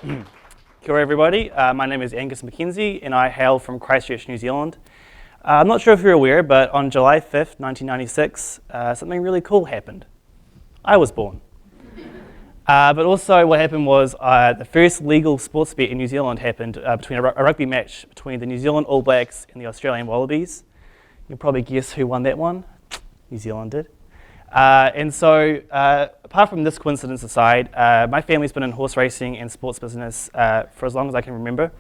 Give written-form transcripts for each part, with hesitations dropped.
Kia ora everybody, my name is Angus McKenzie and I hail from Christchurch, New Zealand. I'm not sure if you're aware, but on July 5th, 1996, something really cool happened. I was born. But also what happened was the first legal sports bet in New Zealand happened between a rugby match between the New Zealand All Blacks and the Australian Wallabies. You'll probably guess who won that one. New Zealand did. Apart from this coincidence aside, my family's been in horse racing and sports business for as long as I can remember.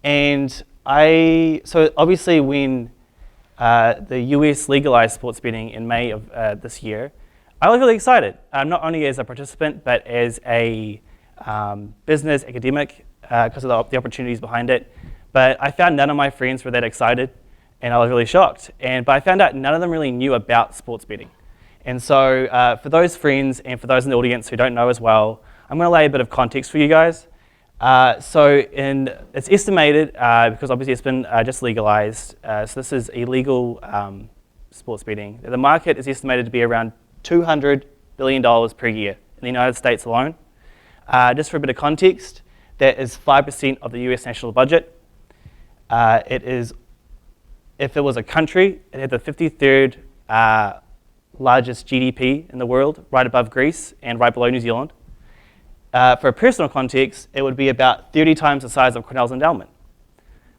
And so obviously when the US legalized sports betting in May of this year, I was really excited, not only as a participant, but as a business academic because of the opportunities behind it. But I found none of my friends were that excited, and I was really shocked. But I found out none of them really knew about sports betting. And so for those friends and for those in the audience who don't know as well, I'm going to lay a bit of context for you guys. It's estimated, because obviously it's been just legalized, so this is illegal sports betting. The market is estimated to be around $200 billion per year in the United States alone. Just for a bit of context, that is 5% of the US national budget. If it was a country, it had the 53rd largest GDP in the world, right above Greece and right below New Zealand. For a personal context, it would be about 30 times the size of Cornell's endowment,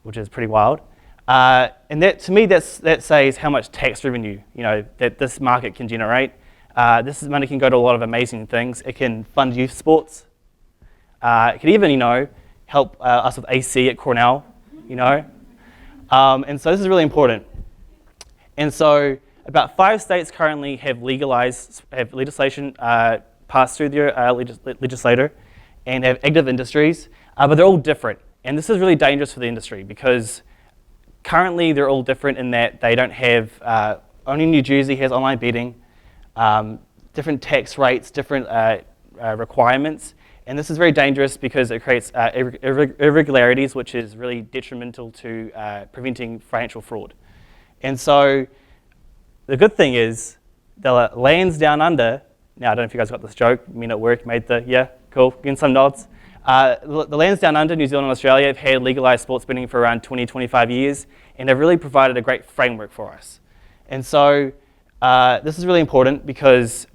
which is pretty wild. And that, to me, that says how much tax revenue that this market can generate. This money can go to a lot of amazing things. It can fund youth sports. It can even, help us with AC at Cornell, And so this is really important. And so about 5 states currently have legislation passed through their legislator and have active industries, but they're all different. And this is really dangerous for the industry because currently they're all different in that they don't have, only New Jersey has online betting, different tax rates, different requirements. And this is very dangerous because it creates irregularities, which is really detrimental to preventing financial fraud. And so the good thing is the lands down under, now I don't know if you guys got this joke, me at work made yeah, cool, getting some nods. The lands down under, New Zealand and Australia, have had legalized sports betting for around 20, 25 years, and they've really provided a great framework for us. And so this is really important because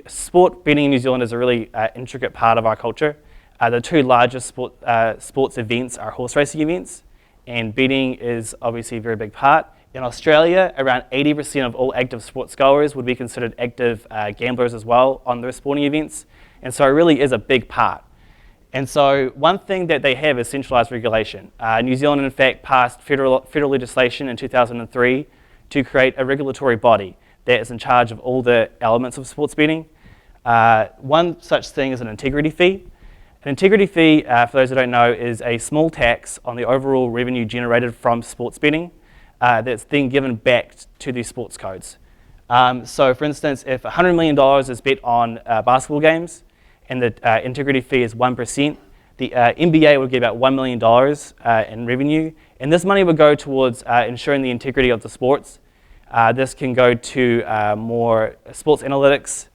sport betting in New Zealand is a really intricate part of our culture. The 2 largest sports events are horse racing events, and betting is obviously a very big part. In Australia, around 80% of all active sports goers would be considered active gamblers as well on their sporting events, and so it really is a big part. And so one thing that they have is centralised regulation. New Zealand, in fact, passed federal legislation in 2003 to create a regulatory body that is in charge of all the elements of sports betting. One such thing is an integrity fee. An integrity fee, for those who don't know, is a small tax on the overall revenue generated from sports betting that's then given back to these sports codes. So for instance, if $100 million is bet on basketball games and the integrity fee is 1%, the NBA would get about $1 million in revenue, and this money would go towards ensuring the integrity of the sports. This can go to more sports analytics,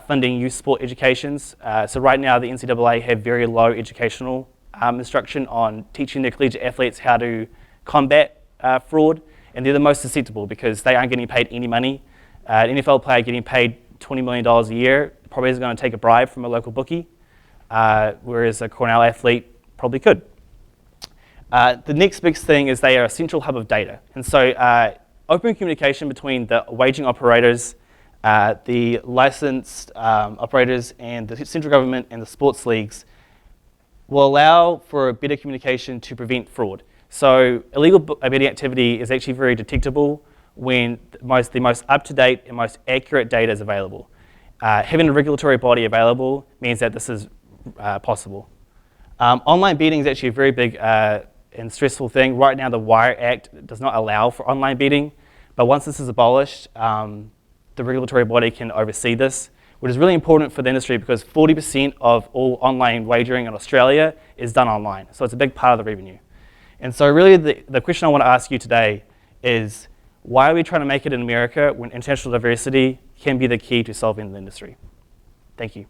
funding youth sport educations. So right now the NCAA have very low educational instruction on teaching their collegiate athletes how to combat fraud, and they're the most susceptible because they aren't getting paid any money. An NFL player getting paid $20 million a year probably isn't going to take a bribe from a local bookie, whereas a Cornell athlete probably could. The next big thing is they are a central hub of data, and so open communication between the wagering operators, the licensed operators, and the central government and the sports leagues will allow for better communication to prevent fraud. So illegal betting activity is actually very detectable when the most up-to-date and most accurate data is available. Having a regulatory body available means that this is possible. Online betting is actually a very big and stressful thing. Right now the Wire Act does not allow for online betting, but once this is abolished, the regulatory body can oversee this, which is really important for the industry because 40% of all online wagering in Australia is done online. So it's a big part of the revenue. And so really the question I want to ask you today is, why are we trying to make it in America when international diversity can be the key to solving the industry? Thank you.